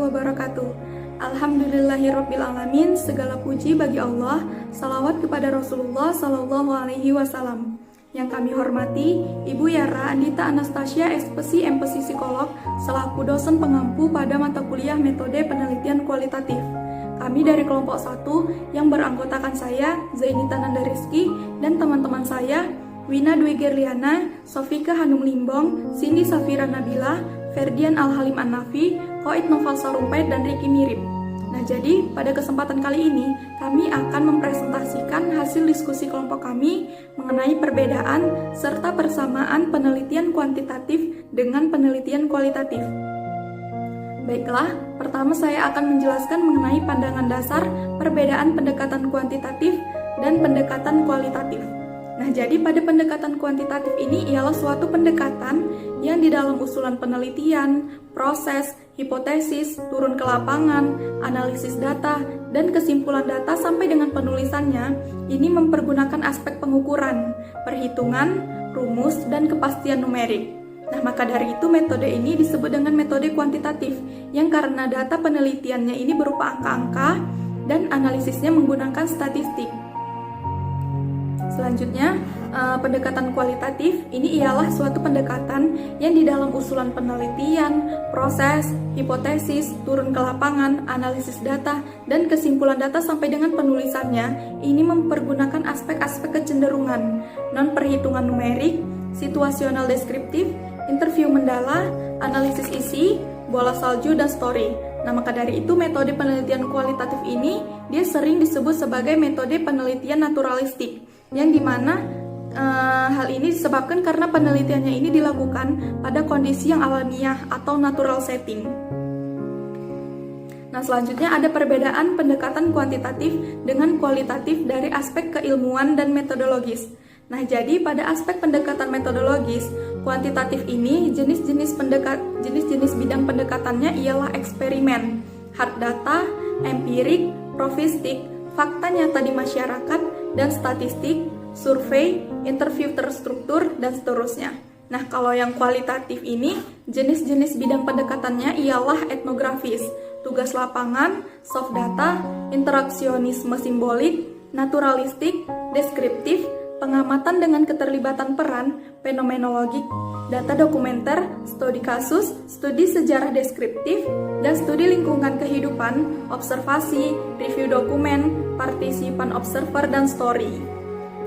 wabarakatuh. Alhamdulillahirrabbilalamin, segala puji bagi Allah, salawat kepada Rasulullah Sallallahu Alaihi Wasallam. Yang kami hormati, Ibu Yara Andita Anastasia, SPSI MPSI Psikolog, selaku dosen pengampu pada mata kuliah metode penelitian kualitatif. Kami dari kelompok 1 yang beranggotakan saya, Zainita Nanda Rizky, dan teman-teman saya, Wina Dwi Gerliana, Sofika Hanum Limbong, Cindy Safira Nabila, Ferdian Al-Halim An-Nafi, Koit Noval Sarumpait, dan Ricky Mirip. Nah, jadi pada kesempatan kali ini, kami akan mempresentasikan hasil diskusi kelompok kami mengenai perbedaan serta persamaan penelitian kuantitatif dengan penelitian kualitatif. Baiklah, pertama saya akan menjelaskan mengenai pandangan dasar perbedaan pendekatan kuantitatif dan pendekatan kualitatif. Nah, jadi pada pendekatan kuantitatif ini ialah suatu pendekatan yang di dalam usulan penelitian, proses, hipotesis, turun ke lapangan, analisis data, dan kesimpulan data sampai dengan penulisannya, ini mempergunakan aspek pengukuran, perhitungan, rumus, dan kepastian numerik. Nah, maka dari itu metode ini disebut dengan metode kuantitatif, yang karena data penelitiannya ini berupa angka-angka dan analisisnya menggunakan statistik. Selanjutnya, pendekatan kualitatif ini ialah suatu pendekatan yang di dalam usulan penelitian, proses, hipotesis, turun ke lapangan, analisis data, dan kesimpulan data sampai dengan penulisannya, ini mempergunakan aspek-aspek kecenderungan, non-perhitungan numerik, situasional deskriptif, interview mendala, analisis isi, bola salju, dan story. Nah, maka dari itu metode penelitian kualitatif ini dia sering disebut sebagai metode penelitian naturalistik, yang dimana hal ini disebabkan karena penelitiannya ini dilakukan pada kondisi yang alamiah atau natural setting. Nah, selanjutnya ada perbedaan pendekatan kuantitatif dengan kualitatif dari aspek keilmuan dan metodologis. Nah, jadi pada aspek pendekatan metodologis, kuantitatif ini jenis-jenis bidang pendekatannya ialah eksperimen, hard data, empirik, profistik, fakta nyata di masyarakat, dan statistik, survei, interview terstruktur, dan seterusnya. Nah, kalau yang kualitatif ini, jenis-jenis bidang pendekatannya ialah etnografis, tugas lapangan, soft data, interaksionisme simbolik, naturalistik, deskriptif, pengamatan dengan keterlibatan peran, fenomenologik, data dokumenter, studi kasus, studi sejarah deskriptif, dan studi lingkungan kehidupan, observasi, review dokumen, partisipan observer, dan story.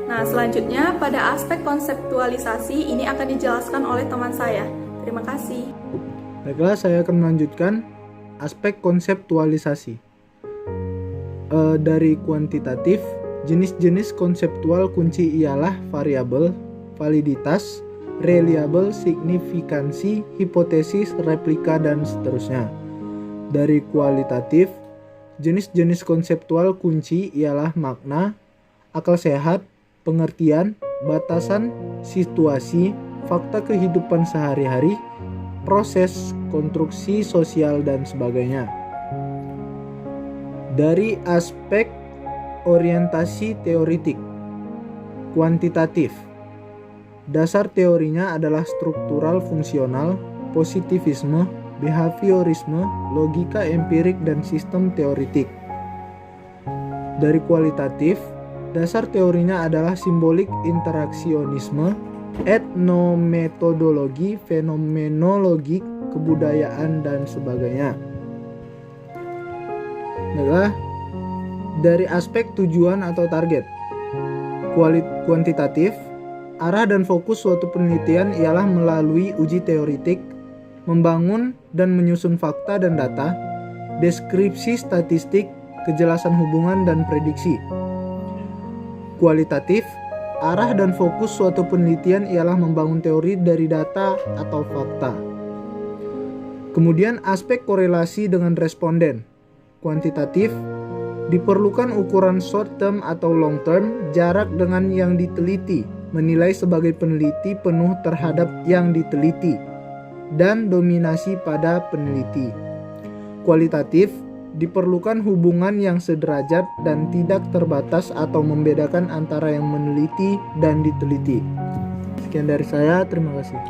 Nah, selanjutnya pada aspek konseptualisasi ini akan dijelaskan oleh teman saya. Terima kasih. Baiklah, saya akan melanjutkan aspek konseptualisasi. Dari kuantitatif, jenis-jenis konseptual kunci ialah variabel, validitas, reliable, signifikansi, hipotesis, replika, dan seterusnya. Dari kualitatif, jenis-jenis konseptual kunci ialah makna, akal sehat, pengertian, batasan, situasi, fakta kehidupan sehari-hari, proses, konstruksi sosial, dan sebagainya. Dari aspek orientasi teoritik, kuantitatif, dasar teorinya adalah struktural fungsional, positivisme, behaviorisme, logika empirik, dan sistem teoritik. Dari kualitatif, dasar teorinya adalah simbolik interaksionisme, etnometodologi, fenomenologi, kebudayaan, dan sebagainya. Adalah dari aspek tujuan atau target. Kuantitatif, arah dan fokus suatu penelitian ialah melalui uji teoritik, membangun dan menyusun fakta dan data, deskripsi statistik, kejelasan hubungan, dan prediksi. Kualitatif, arah dan fokus suatu penelitian ialah membangun teori dari data atau fakta. Kemudian aspek korelasi dengan responden. Kuantitatif, diperlukan ukuran short term atau long term, jarak dengan yang diteliti, menilai sebagai peneliti penuh terhadap yang diteliti, dan dominasi pada peneliti. Kualitatif, diperlukan hubungan yang sederajat dan tidak terbatas atau membedakan antara yang meneliti dan diteliti. Sekian dari saya, terima kasih.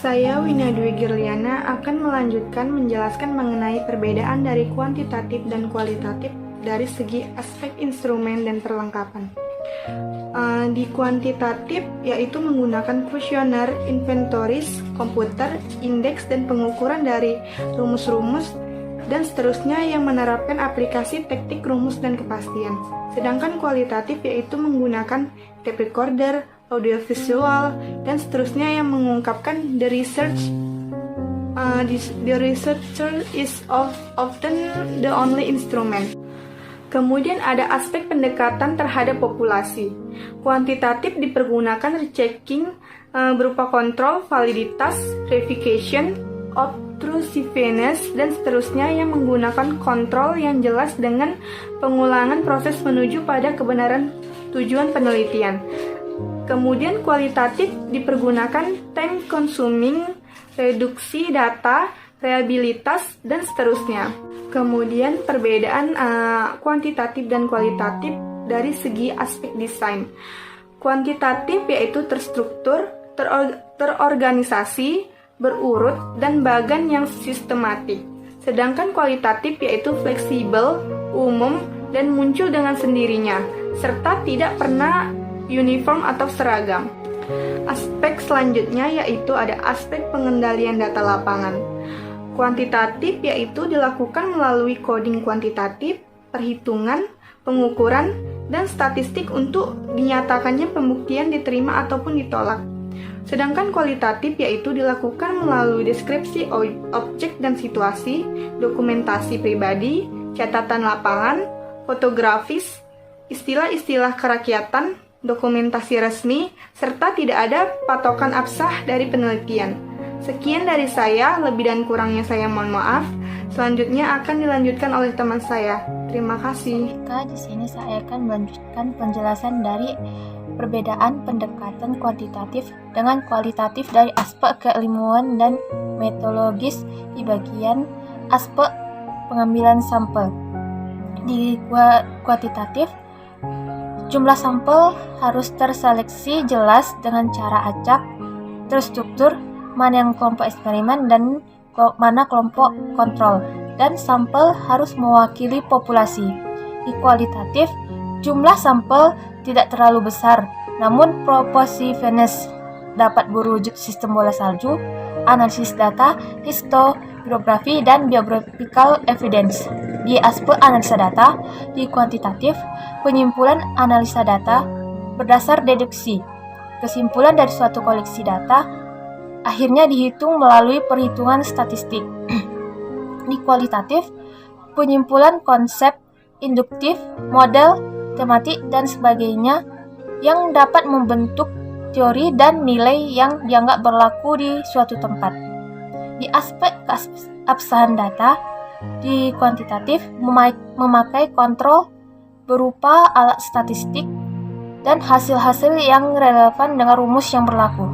Saya Wina Dwi Girliana akan melanjutkan menjelaskan mengenai perbedaan dari kuantitatif dan kualitatif dari segi aspek instrumen dan perlengkapan. Di kuantitatif yaitu menggunakan kuesioner, inventories, komputer, indeks, dan pengukuran dari rumus-rumus dan seterusnya yang menerapkan aplikasi teknik rumus dan kepastian. Sedangkan kualitatif yaitu menggunakan tape recorder, audiovisual, dan seterusnya yang mengungkapkan the researcher is often the only instrument. Kemudian ada aspek pendekatan terhadap populasi. Kuantitatif dipergunakan rechecking berupa kontrol, validitas, verification, obtrusiveness, dan seterusnya yang menggunakan kontrol yang jelas dengan pengulangan proses menuju pada kebenaran tujuan penelitian. Kemudian kualitatif dipergunakan time consuming, reduksi data, reliabilitas, dan seterusnya. Kemudian perbedaan kuantitatif dan kualitatif dari segi aspek desain. Kuantitatif yaitu terstruktur, terorganisasi, berurut, dan bagan yang sistematik. Sedangkan kualitatif yaitu fleksibel, umum, dan muncul dengan sendirinya, serta tidak pernah uniform atau seragam. Aspek selanjutnya yaitu ada aspek pengendalian data lapangan. Kuantitatif yaitu dilakukan melalui coding kuantitatif, perhitungan, pengukuran, dan statistik untuk dinyatakannya pembuktian diterima ataupun ditolak. Sedangkan kualitatif yaitu dilakukan melalui deskripsi objek dan situasi, dokumentasi pribadi, catatan lapangan, fotografis, istilah-istilah kerakyatan, dokumentasi resmi, serta tidak ada patokan absah dari penelitian. Sekian dari saya, lebih dan kurangnya saya mohon maaf. Selanjutnya akan dilanjutkan oleh teman saya. Terima kasih. Di sini saya akan melanjutkan penjelasan dari perbedaan pendekatan kuantitatif dengan kualitatif dari aspek keilmuan dan metodologis di bagian aspek pengambilan sampel. Di kuantitatif, jumlah sampel harus terseleksi jelas dengan cara acak, terstruktur, mana yang kelompok eksperimen dan mana kelompok kontrol, dan sampel harus mewakili populasi. Di kualitatif, jumlah sampel tidak terlalu besar, namun proporsiveness dapat berwujud sistem bola salju, analisis data, historiografi, dan biographical evidence. Di aspek analisa data, di kuantitatif, penyimpulan analisa data berdasar deduksi. Kesimpulan dari suatu koleksi data akhirnya dihitung melalui perhitungan statistik. Di kualitatif, penyimpulan konsep, induktif, model, tematik, dan sebagainya yang dapat membentuk teori dan nilai yang dianggap berlaku di suatu tempat. Di aspek keabsahan data, di kuantitatif memakai kontrol berupa alat statistik dan hasil-hasil yang relevan dengan rumus yang berlaku.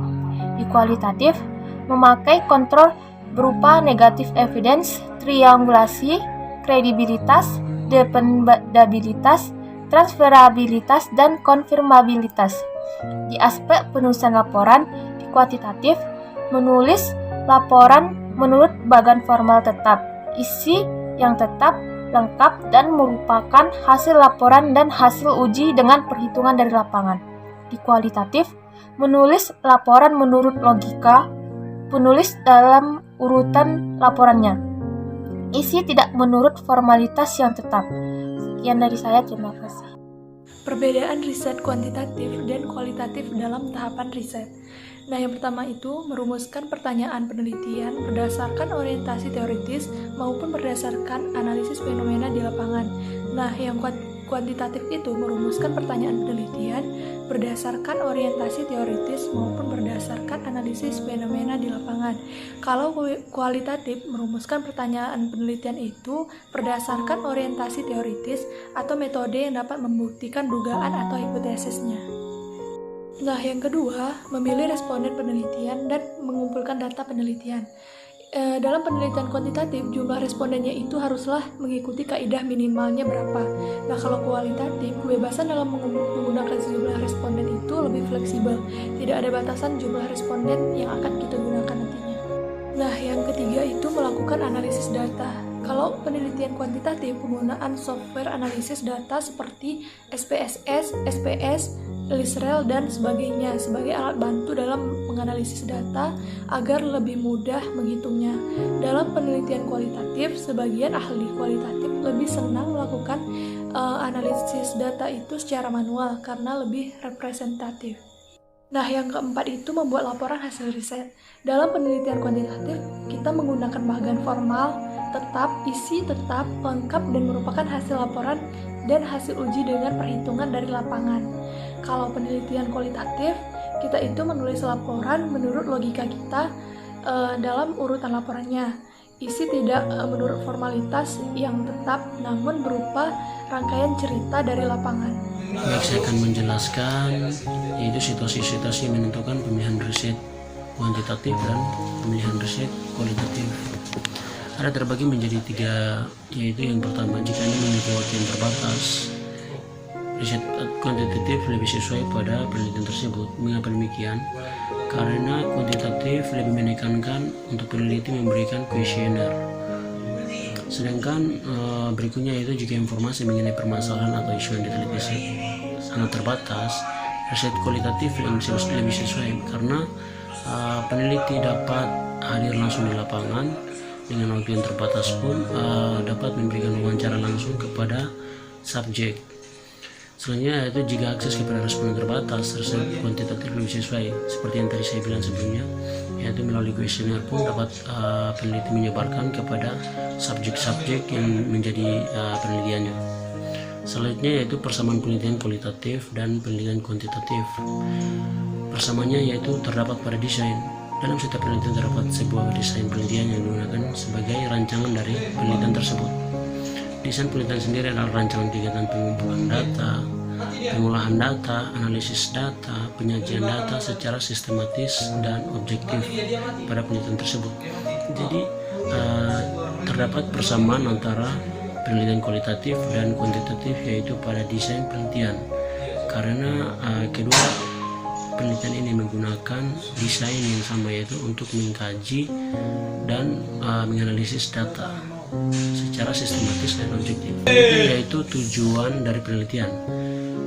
Di kualitatif, memakai kontrol berupa negative evidence, triangulasi, kredibilitas, dependabilitas, transferabilitas, dan konfirmabilitas. Di aspek penulisan laporan, di kuantitatif, menulis laporan menurut bagan formal tetap, isi yang tetap, lengkap, dan merupakan hasil laporan dan hasil uji dengan perhitungan dari lapangan. Di kualitatif, menulis laporan menurut logika, penulis dalam urutan laporannya. Isi tidak menurut formalitas yang tetap. Sekian dari saya, terima kasih. Perbedaan riset kuantitatif dan kualitatif dalam tahapan riset. Nah, yang pertama itu merumuskan pertanyaan penelitian berdasarkan orientasi teoritis maupun berdasarkan analisis fenomena di lapangan. Nah, yang kuantitatif itu merumuskan pertanyaan penelitian berdasarkan orientasi teoritis maupun berdasarkan analisis fenomena di lapangan. Kalau kualitatif merumuskan pertanyaan penelitian itu berdasarkan orientasi teoritis atau metode yang dapat membuktikan dugaan atau hipotesisnya. Nah, yang kedua, memilih responden penelitian dan mengumpulkan data penelitian. Dalam penelitian kuantitatif, jumlah respondennya itu haruslah mengikuti kaidah minimalnya berapa. Nah, kalau kualitatif, kebebasan dalam menggunakan jumlah responden itu lebih fleksibel. Tidak ada batasan jumlah responden yang akan kita gunakan nantinya. Nah, yang ketiga itu melakukan analisis data. Kalau penelitian kuantitatif, penggunaan software analisis data seperti SPSS, SPS, LISREL, dan sebagainya sebagai alat bantu dalam menganalisis data agar lebih mudah menghitungnya. Dalam penelitian kualitatif, sebagian ahli kualitatif lebih senang melakukan analisis data itu secara manual karena lebih representatif. Nah, yang keempat itu membuat laporan hasil riset. Dalam penelitian kuantitatif, kita menggunakan bagan formal, tetap, isi tetap, lengkap, dan merupakan hasil laporan dan hasil uji dengan perhitungan dari lapangan. Kalau penelitian kualitatif, kita itu menulis laporan menurut logika kita dalam urutan laporannya. Isi tidak menurut formalitas yang tetap, namun berupa rangkaian cerita dari lapangan. Baik, saya akan menjelaskan yaitu situasi-situasi yang menentukan pemilihan riset kuantitatif dan pemilihan riset kualitatif. Ada terbagi menjadi 3, yaitu yang pertama, jika Anda memiliki waktu yang terbatas, riset kuantitatif lebih sesuai pada penelitian tersebut. Mengapa demikian? Karena kuantitatif lebih menekankan untuk peneliti memberikan kuesioner. Sedangkan berikutnya yaitu jika informasi mengenai permasalahan atau isu yang diteliti sangat terbatas, riset kualitatif lebih sesuai karena peneliti dapat hadir langsung di lapangan dengan waktu yang terbatas pun dapat memberikan wawancara langsung kepada subjek. Selanjutnya yaitu jika akses kepada responden terbatas, riset kuantitatif lebih sesuai seperti yang tadi saya bilang sebelumnya, yaitu melalui kuesioner pun dapat peneliti menyebarkan kepada subjek-subjek yang menjadi penelitiannya. Selanjutnya yaitu persamaan penelitian kualitatif dan penelitian kuantitatif. Persamaannya yaitu terdapat pada desain. Dalam setiap penelitian terdapat sebuah desain penelitian yang digunakan sebagai rancangan dari penelitian tersebut. Desain penelitian sendiri adalah rancangan kegiatan pengumpulan data, pengolahan data, analisis data, penyajian data secara sistematis dan objektif pada penelitian tersebut. Jadi terdapat persamaan antara penelitian kualitatif dan kuantitatif yaitu pada desain penelitian, karena kedua penelitian ini menggunakan desain yang sama yaitu untuk mengkaji dan menganalisis data secara sistematis dan objektif, yaitu tujuan dari penelitian.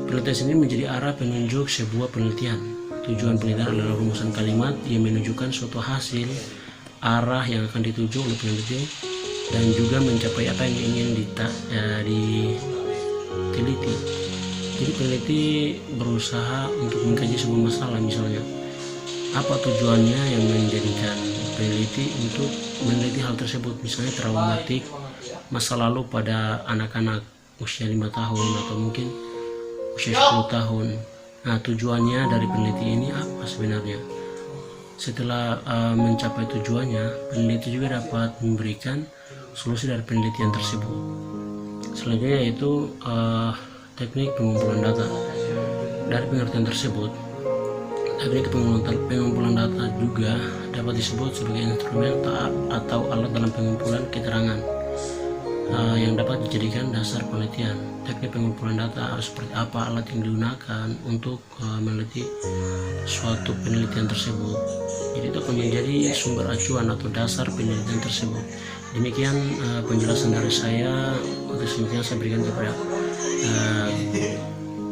Penelitian ini menjadi arah penunjuk sebuah penelitian. Tujuan penelitian adalah rumusan kalimat yang menunjukkan suatu hasil, arah yang akan dituju oleh peneliti, dan juga mencapai apa yang ingin diteliti. Jadi peneliti berusaha untuk mengkaji sebuah masalah, misalnya apa tujuannya yang menjadikan peneliti untuk meneliti hal tersebut, misalnya traumatik masa lalu pada anak-anak usia 5 tahun atau mungkin usia 10 tahun. Nah, tujuannya dari peneliti ini apa sebenarnya? Setelah mencapai tujuannya, peneliti juga dapat memberikan solusi dari penelitian tersebut. Selanjutnya yaitu teknik pengumpulan data. Dari pengertian tersebut, teknik pengumpulan data juga dapat disebut sebagai instrumen atau alat dalam pengumpulan keterangan yang dapat dijadikan dasar penelitian. Teknik pengumpulan data harus seperti apa alat yang digunakan untuk meneliti suatu penelitian tersebut. Jadi itu akan menjadi sumber acuan atau dasar penelitian tersebut. Demikian penjelasan dari saya. Untuk selanjutnya saya berikan kepada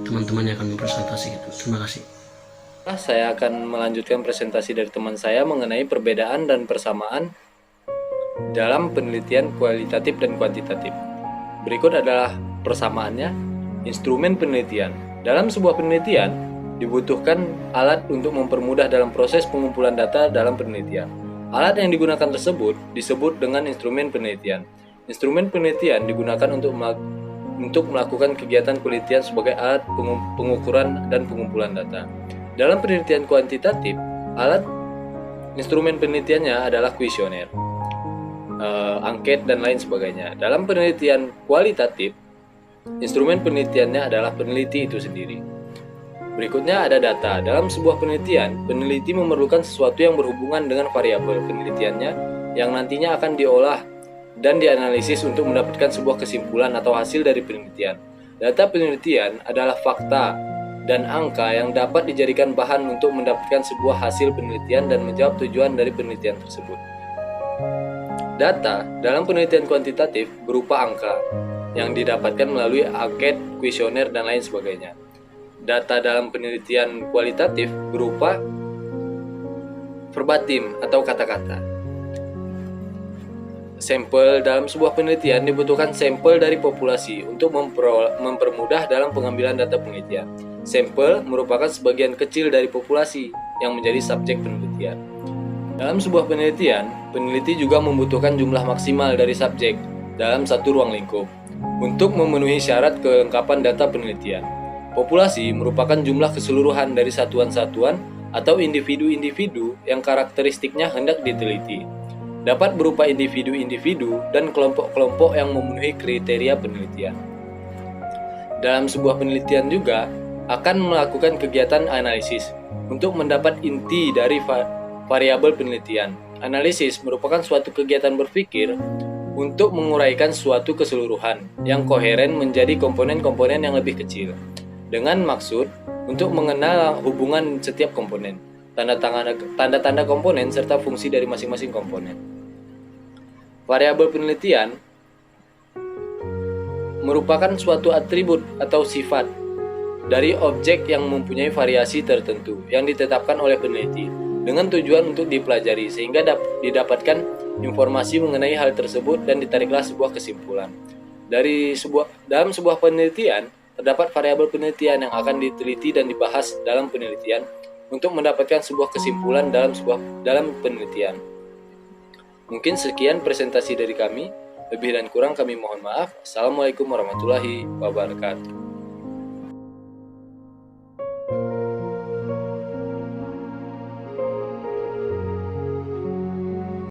teman-teman yang akan mempresentasikan. Terima kasih. Saya akan melanjutkan presentasi dari teman saya mengenai perbedaan dan persamaan dalam penelitian kualitatif dan kuantitatif. Berikut adalah persamaannya. Instrumen penelitian. Dalam sebuah penelitian, dibutuhkan alat untuk mempermudah dalam proses pengumpulan data dalam penelitian. Alat yang digunakan tersebut disebut dengan instrumen penelitian. Instrumen penelitian digunakan untuk melakukan kegiatan penelitian sebagai alat pengukuran dan pengumpulan data. Dalam penelitian kuantitatif, alat instrumen penelitiannya adalah kuesioner, angket, dan lain sebagainya. Dalam penelitian kualitatif, instrumen penelitiannya adalah peneliti itu sendiri. Berikutnya ada data. Dalam sebuah penelitian, peneliti memerlukan sesuatu yang berhubungan dengan variabel penelitiannya yang nantinya akan diolah dan dianalisis untuk mendapatkan sebuah kesimpulan atau hasil dari penelitian. Data penelitian adalah fakta dan angka yang dapat dijadikan bahan untuk mendapatkan sebuah hasil penelitian dan menjawab tujuan dari penelitian tersebut. Data dalam penelitian kuantitatif berupa angka yang didapatkan melalui angket, kuesioner, dan lain sebagainya. Data dalam penelitian kualitatif berupa verbatim atau kata-kata. Sampel dalam sebuah penelitian dibutuhkan sampel dari populasi untuk mempermudah dalam pengambilan data penelitian. Sampel merupakan sebagian kecil dari populasi yang menjadi subjek penelitian. Dalam sebuah penelitian, peneliti juga membutuhkan jumlah maksimal dari subjek dalam satu ruang lingkup untuk memenuhi syarat kelengkapan data penelitian. Populasi merupakan jumlah keseluruhan dari satuan-satuan atau individu-individu yang karakteristiknya hendak diteliti. Dapat berupa individu-individu dan kelompok-kelompok yang memenuhi kriteria penelitian. Dalam sebuah penelitian juga akan melakukan kegiatan analisis untuk mendapat inti dari variabel penelitian. Analisis merupakan suatu kegiatan berpikir untuk menguraikan suatu keseluruhan yang koheren menjadi komponen-komponen yang lebih kecil, dengan maksud untuk mengenal hubungan setiap komponen, tanda-tanda komponen, serta fungsi dari masing-masing komponen. Variabel penelitian merupakan suatu atribut atau sifat dari objek yang mempunyai variasi tertentu yang ditetapkan oleh peneliti dengan tujuan untuk dipelajari sehingga didapatkan informasi mengenai hal tersebut dan ditariklah sebuah kesimpulan. Dalam sebuah penelitian terdapat variabel penelitian yang akan diteliti dan dibahas dalam penelitian untuk mendapatkan sebuah kesimpulan dalam penelitian. Mungkin sekian presentasi dari kami. Lebih dan kurang kami mohon maaf. Assalamualaikum warahmatullahi wabarakatuh.